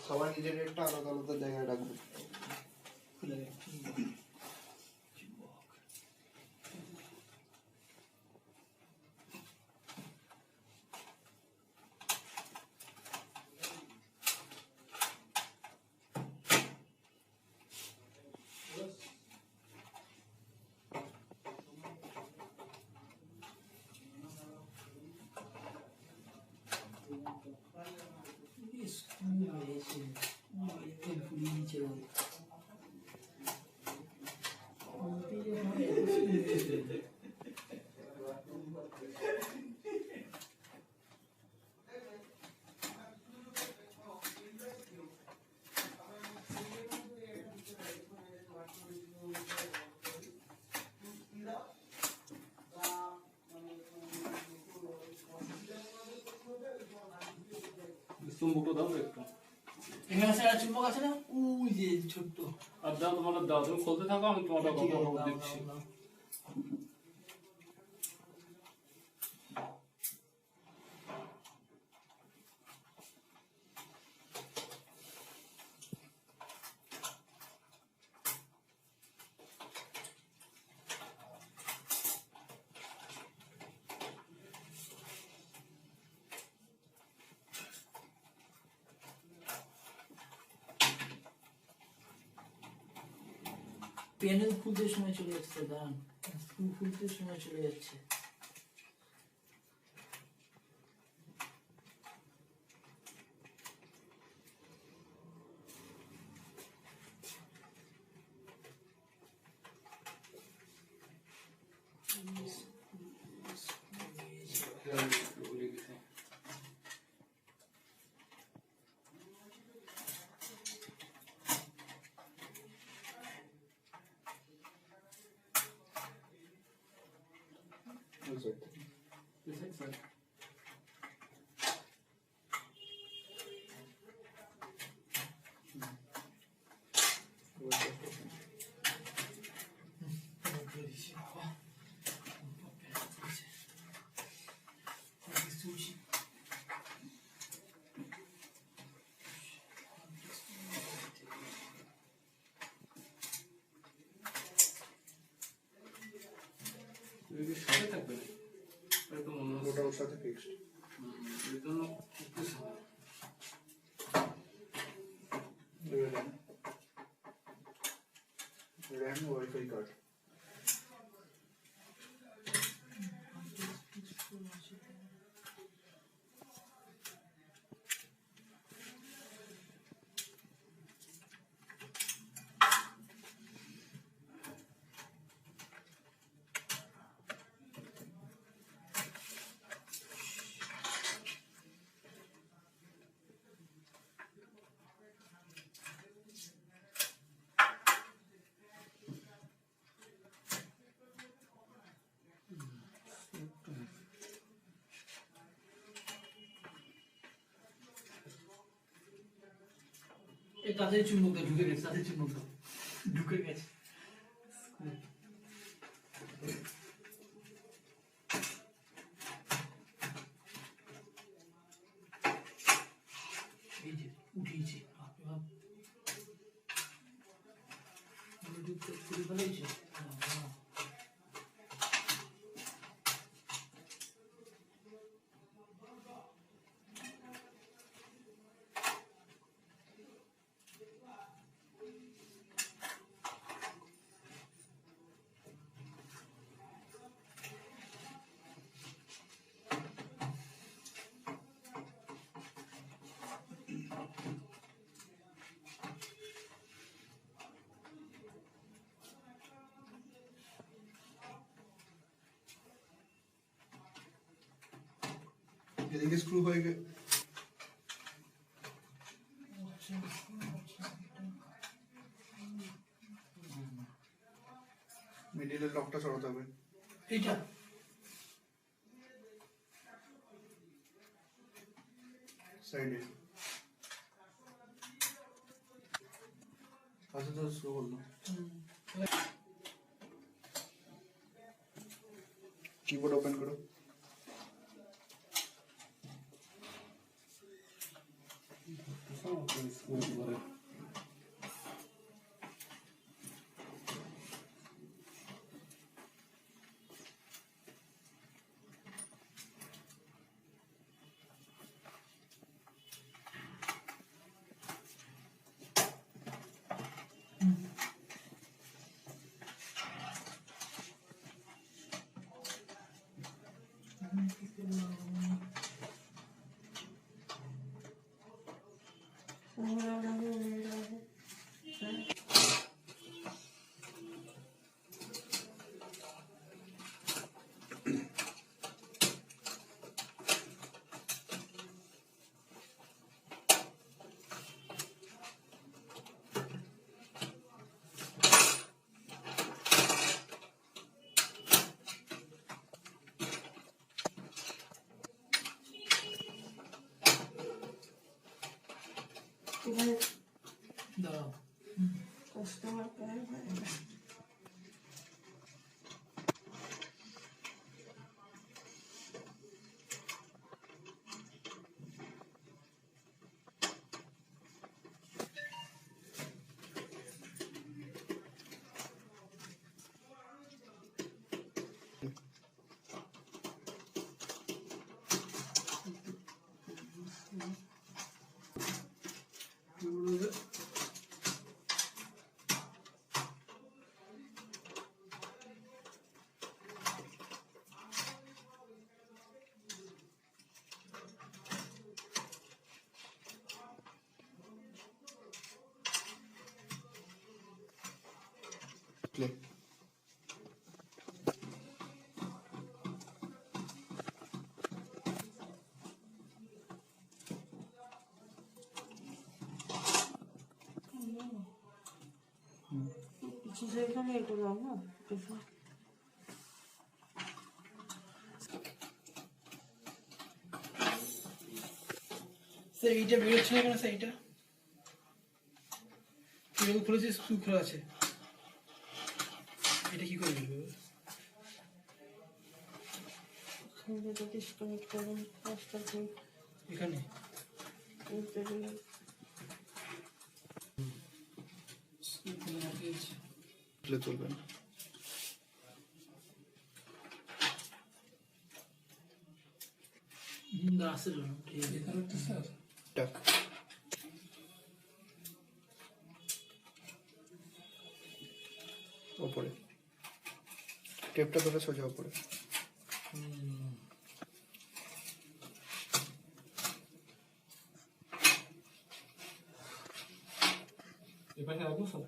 সবাই নিজের একটা আলাদা আলাদা জায়গায় রাখবে। চুম্বকটা দাও একটু। এখানে স্যার চুম্বক আছে না? ওই যে ছোট্ট। আর দাও, তোমার দাও, তুমি খুলতে থাকো, আমি তোমারটা কথা দিচ্ছি। প্যানেল খুলতে সময় চলে যাচ্ছে, দাঁড়ান, স্ক্রু খুলতে সময় চলে যাচ্ছে। সাথে থাকবে না, এটা মনে হচ্ছে ওটা ওর সাথে ফিক্সড। এর জন্য একটু র্যাম ওয়াইফাই কার্ড। এই তাদের চুম্বকটা ঢুকে গেছে, তাদের চুম্বকটা ঢুকে গেছে। এই যে উঠিয়েছে, খুলে ফেলেছে। এদিকে স্ক্রু হয়ে গেছে। মিডিলের লকটা সরাতে হবে। এইটা সাইডে আচ্ছা তো স্ক্রু করলো। कीबोर्ड ओपन करो। স্মুথ করে দাঁড়াও। কাস্টমার কেয়ার প্লে কিছু সেখানে এগুলো না স্যার এইটা বেরোচ্ছে না কেন স্যার এইটা এরকম খুলেছে স্ক্রু খোলা আছে এটা কি করে বেরোবে ডিসকানেক্ট করুন পাঁচটা করে এখানে স্ক্রু খুলে রাখিয়েছি প্লে চলবে না আসছিল না ঠিক আছে এখানে তো স্যার টাক ওপরে টেপটা ধরে সোজা ওপরে এপাশে রাখবো স্যার